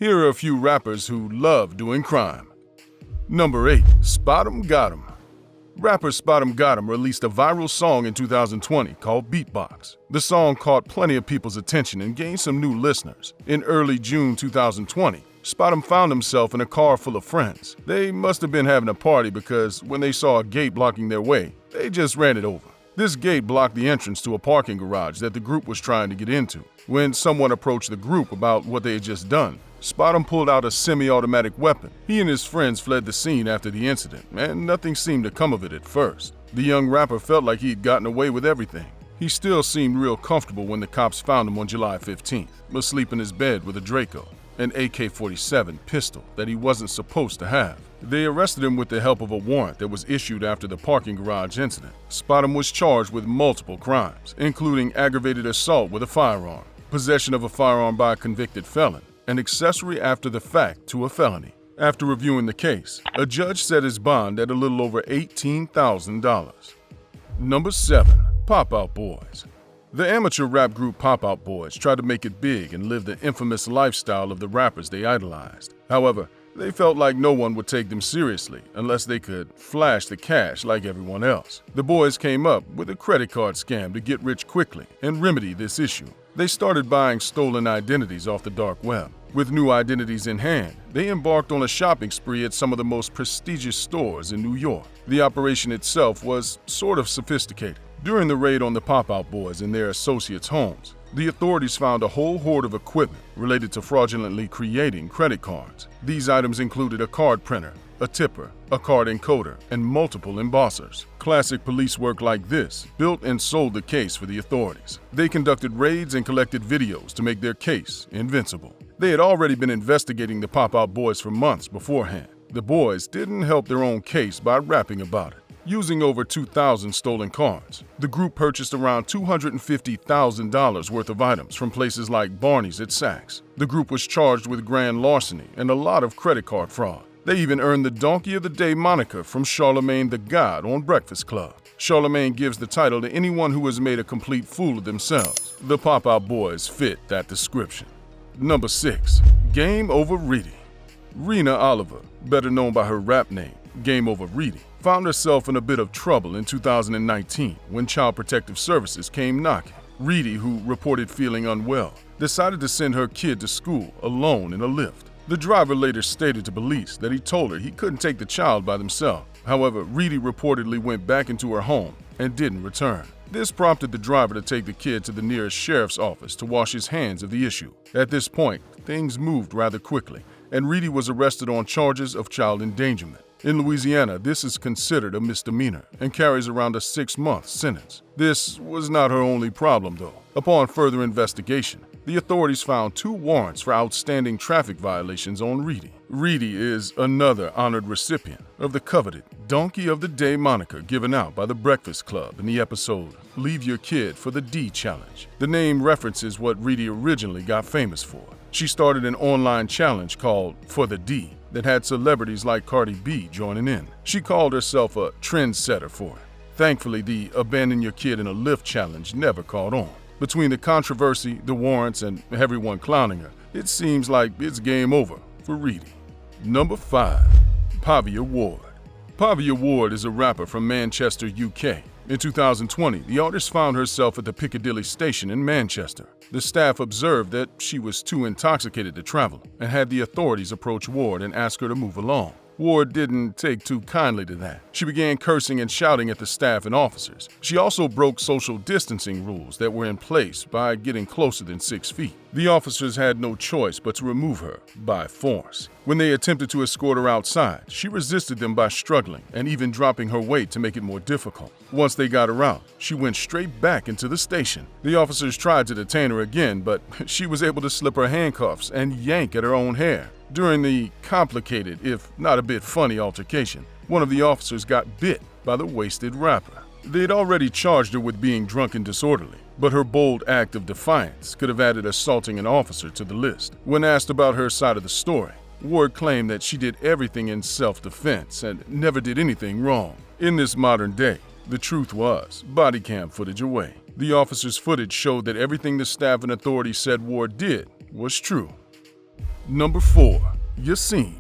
Here are a few rappers who love doing crime. Number 8. SpottemGottem. Rapper SpottemGottem released a viral song in 2020 called BeatBox. The song caught plenty of people's attention and gained some new listeners. In early June 2020, Spottem found himself in a car full of friends. They must have been having a party because when they saw a gate blocking their way, they just ran it over. This gate blocked the entrance to a parking garage that the group was trying to get into. When someone approached the group about what they had just done, Spottem pulled out a semi-automatic weapon. He and his friends fled the scene after the incident, and nothing seemed to come of it at first. The young rapper felt like he'd gotten away with everything. He still seemed real comfortable when the cops found him on July 15th, asleep in his bed with a Draco, an AK-47 pistol that he wasn't supposed to have. They arrested him with the help of a warrant that was issued after the parking garage incident. Spottem was charged with multiple crimes, including aggravated assault with a firearm, possession of a firearm by a convicted felon, and accessory after the fact to a felony. After reviewing the case, a judge set his bond at a little over $18,000. Number 7. Pop Out Boyz. The amateur rap group Pop Out Boyz tried to make it big and live the infamous lifestyle of the rappers they idolized. However, they felt like no one would take them seriously unless they could flash the cash like everyone else. The boys came up with a credit card scam to get rich quickly and remedy this issue. They started buying stolen identities off the dark web. With new identities in hand, they embarked on a shopping spree at some of the most prestigious stores in New York. The operation itself was sort of sophisticated. During the raid on the Pop Out Boyz and their associates' homes, the authorities found a whole horde of equipment related to fraudulently creating credit cards. These items included a card printer, a tipper, a card encoder, and multiple embossers. Classic police work like this built and sold the case for the authorities. They conducted raids and collected videos to make their case invincible. They had already been investigating the Pop Out Boyz for months beforehand. The boys didn't help their own case by rapping about it. Using over 2,000 stolen cards, the group purchased around $250,000 worth of items from places like Barney's at Saks. The group was charged with grand larceny and a lot of credit card fraud. They even earned the Donkey of the Day moniker from Charlemagne the God on Breakfast Club. Charlemagne gives the title to anyone who has made a complete fool of themselves. The Pop Out Boyz fit that description. Number 6. GameOva Reedy. Reina Oliver, better known by her rap name, GameOva Reedy, found herself in a bit of trouble in 2019 when Child Protective Services came knocking. Reedy, who reported feeling unwell, decided to send her kid to school alone in a Lyft. The driver later stated to police that he told her he couldn't take the child by themselves. However, Reedy reportedly went back into her home and didn't return. This prompted the driver to take the kid to the nearest sheriff's office to wash his hands of the issue. At this point, things moved rather quickly, and Reedy was arrested on charges of child endangerment. In Louisiana, this is considered a misdemeanor and carries around a 6-month sentence. This was not her only problem, though. Upon further investigation, the authorities found 2 warrants for outstanding traffic violations on Reedy. Reedy is another honored recipient of the coveted Donkey of the Day moniker given out by the Breakfast Club in the episode Leave Your Kid for the D Challenge. The name references what Reedy originally got famous for. She started an online challenge called For the D that had celebrities like Cardi B joining in. She called herself a trendsetter for it. Thankfully, the Abandon Your Kid in a Lyft challenge never caught on. Between the controversy, the warrants, and everyone clowning her, it seems like it's game over for Reedy. Number 5. PAVIA Ward. PAVIA Ward is a rapper from Manchester, UK. In 2020, the artist found herself at the Piccadilly station in Manchester. The staff observed that she was too intoxicated to travel and had the authorities approach Ward and ask her to move along. Ward didn't take too kindly to that. She began cursing and shouting at the staff and officers. She also broke social distancing rules that were in place by getting closer than 6 feet. The officers had no choice but to remove her by force. When they attempted to escort her outside, she resisted them by struggling and even dropping her weight to make it more difficult. Once they got her out, she went straight back into the station. The officers tried to detain her again, but she was able to slip her handcuffs and yank at her own hair. During the complicated, if not a bit funny altercation, one of the officers got bit by the wasted rapper. They'd already charged her with being drunk and disorderly, but her bold act of defiance could have added assaulting an officer to the list. When asked about her side of the story, Ward claimed that she did everything in self-defense and never did anything wrong. In this modern day, the truth was body cam footage away. The officer's footage showed that everything the staff and authorities said Ward did was true. Number 4. Yasin.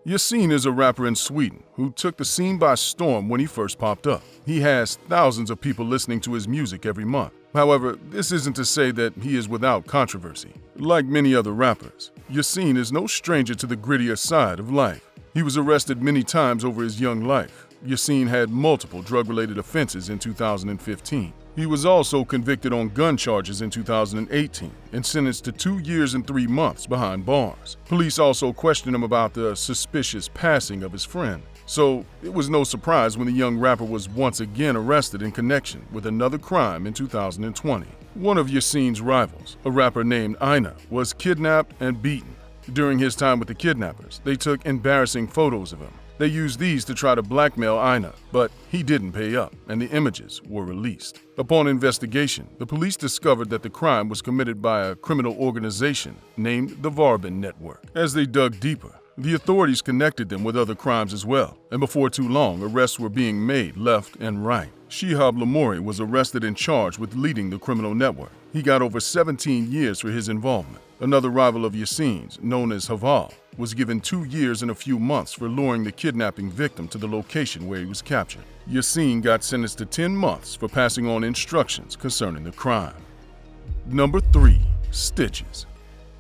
Yasin is a rapper in Sweden who took the scene by storm when he first popped up. He has thousands of people listening to his music every month. However, this isn't to say that he is without controversy. Like many other rappers, Yasin is no stranger to the grittier side of life. He was arrested many times over his young life. Yasin had multiple drug-related offenses in 2015. He was also convicted on gun charges in 2018 and sentenced to 2 years and 3 months behind bars. Police also questioned him about the suspicious passing of his friend. So it was no surprise when the young rapper was once again arrested in connection with another crime in 2020. One of Yasin's rivals, a rapper named Ina, was kidnapped and beaten. During his time with the kidnappers, they took embarrassing photos of him. They used these to try to blackmail Ina, but he didn't pay up, and the images were released. Upon investigation, the police discovered that the crime was committed by a criminal organization named the Varbin Network. As they dug deeper, the authorities connected them with other crimes as well, and before too long, arrests were being made left and right. Shihab Lamori was arrested and charged with leading the criminal network. He got over 17 years for his involvement. Another rival of Yasin's, known as Haval, was given 2 years and a few months for luring the kidnapping victim to the location where he was captured. Yasin got sentenced to 10 months for passing on instructions concerning the crime. Number 3. Stitches.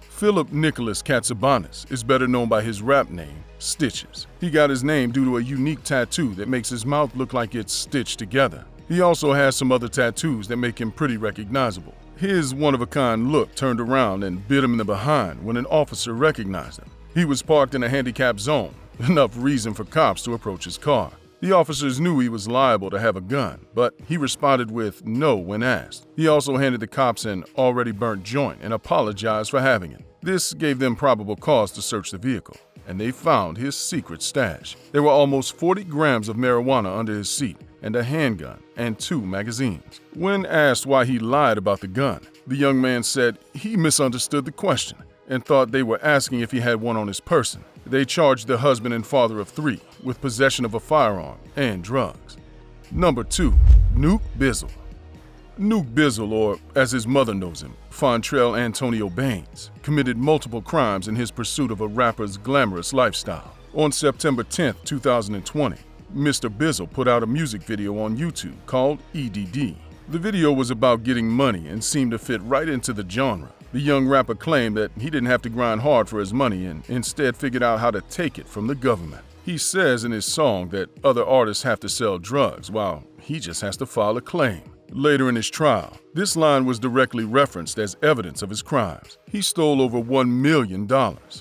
Philip Nicholas Katsabanis is better known by his rap name, Stitches. He got his name due to a unique tattoo that makes his mouth look like it's stitched together. He also has some other tattoos that make him pretty recognizable. His one-of-a-kind look turned around and bit him in the behind when an officer recognized him. He was parked in a handicapped zone, enough reason for cops to approach his car. The officers knew he was liable to have a gun, but he responded with no when asked. He also handed the cops an already burnt joint and apologized for having it. This gave them probable cause to search the vehicle, and they found his secret stash. There were almost 40 grams of marijuana under his seat, and a handgun and 2 magazines. When asked why he lied about the gun, the young man said he misunderstood the question and thought they were asking if he had one on his person. They charged the husband and father of 3 with possession of a firearm and drugs. Number 2. Nuke Bizzle. Nuke Bizzle, or as his mother knows him, Fontrell Antonio Baines, committed multiple crimes in his pursuit of a rapper's glamorous lifestyle. On September 10, 2020, Mr. Bizzle put out a music video on YouTube called EDD. The video was about getting money and seemed to fit right into the genre. The young rapper claimed that he didn't have to grind hard for his money and instead figured out how to take it from the government. He says in his song that other artists have to sell drugs while he just has to file a claim. Later in his trial, this line was directly referenced as evidence of his crimes. He stole over $1 million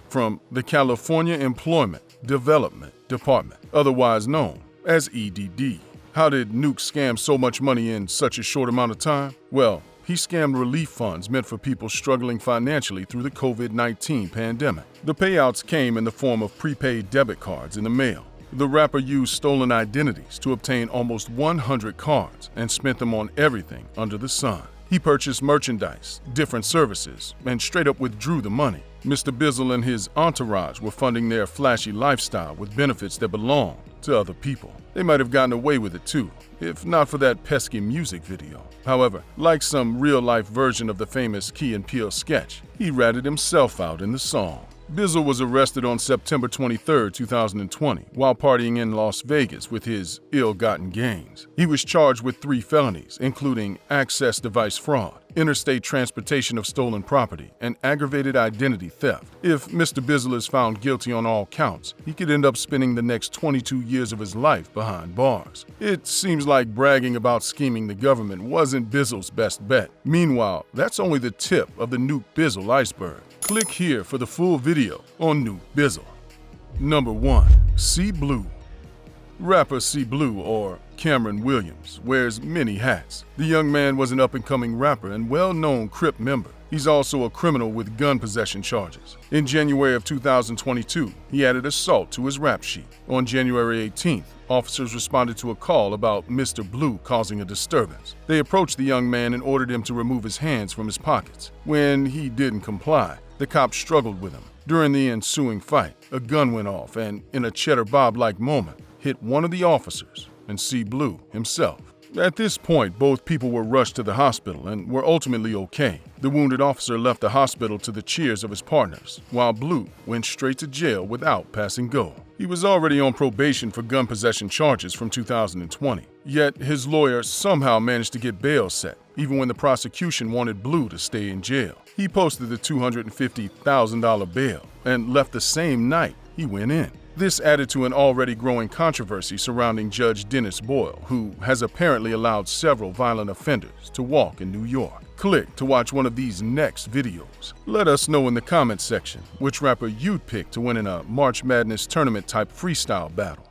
from the California Employment Development Department, otherwise known as EDD. How did Nuke scam so much money in such a short amount of time? Well, he scammed relief funds meant for people struggling financially through the COVID-19 pandemic. The payouts came in the form of prepaid debit cards in the mail. The rapper used stolen identities to obtain almost 100 cards and spent them on everything under the sun. He purchased merchandise, different services, and straight up withdrew the money. Mr. Bizzle and his entourage were funding their flashy lifestyle with benefits that belong to other people. They might have gotten away with it too, if not for that pesky music video. However, like some real-life version of the famous Key and Peele sketch, he ratted himself out in the song. Bizzle was arrested on September 23, 2020, while partying in Las Vegas with his ill-gotten gains. He was charged with 3 felonies, including access device fraud, interstate transportation of stolen property, and aggravated identity theft. If Mr. Bizzle is found guilty on all counts, he could end up spending the next 22 years of his life behind bars. It seems like bragging about scheming the government wasn't Bizzle's best bet. Meanwhile, that's only the tip of the Nuke Bizzle iceberg. Click here for the full video on Nuke Bizzle. Number 1. C Blue. Rapper C Blue, or Cameron Williams, wears many hats. The young man was an up-and-coming rapper and well-known Crip member. He's also a criminal with gun possession charges. In January of 2022, he added assault to his rap sheet. On January 18th, officers responded to a call about Mr. Blue causing a disturbance. They approached the young man and ordered him to remove his hands from his pockets. When he didn't comply, the cops struggled with him. During the ensuing fight, a gun went off and, in a Cheddar Bob-like moment, hit one of the officers and C Blue himself. At this point, both people were rushed to the hospital and were ultimately okay. The wounded officer left the hospital to the cheers of his partners, while Blue went straight to jail without passing go. He was already on probation for gun possession charges from 2020, yet his lawyer somehow managed to get bail set, even when the prosecution wanted Blue to stay in jail. He posted the $250,000 bail and left the same night he went in. This added to an already growing controversy surrounding Judge Dennis Boyle, who has apparently allowed several violent offenders to walk in New York. Click to watch one of these next videos. Let us know in the comments section which rapper you'd pick to win in a March Madness tournament type freestyle battle.